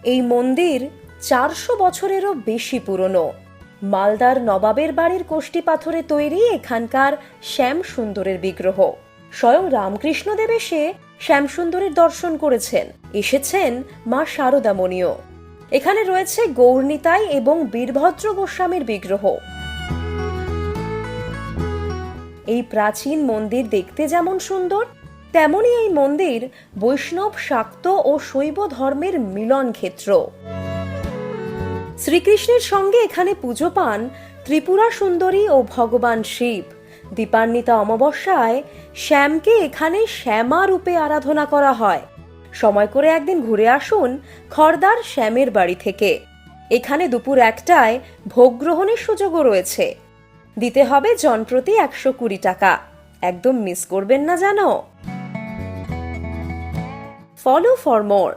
এই মন্দির 400 বছরেরও বেশি পুরনো। মালদার নবাবের বাড়ির কোষ্টি পাথরে তৈরি এখানকার শ্যাম সুন্দরের বিগ্রহ। স্বয়ং রামকৃষ্ণদেব এসে শ্যাম সুন্দরের দর্শন করেছেন, এসেছেন মা শারদামণিও। এখানে রয়েছে গৌরনিতাই এবং বীরভদ্র গোস্বামীর বিগ্রহ। এই প্রাচীন মন্দির দেখতে যেমন সুন্দর, তেমনি এই মন্দির বৈষ্ণব, শাক্ত ও শৈব ধর্মের মিলন ক্ষেত্র। শ্রীকৃষ্ণের সঙ্গে এখানে পুজো পান ত্রিপুরা সুন্দরী ও ভগবান শিব। দীপান্বিতা অমাবস্যায় শ্যামকে এখানে শ্যামা রূপে আরাধনা করা হয়। সময় করে একদিন ঘুরে আসুন খড়দার শ্যামের বাড়ি থেকে। এখানে দুপুর 1টায় ভোগ গ্রহণের সুযোগও রয়েছে। দিতে হবে জনপ্রতি 120 টাকা। একদম মিস করবেন না জানো। Follow for more.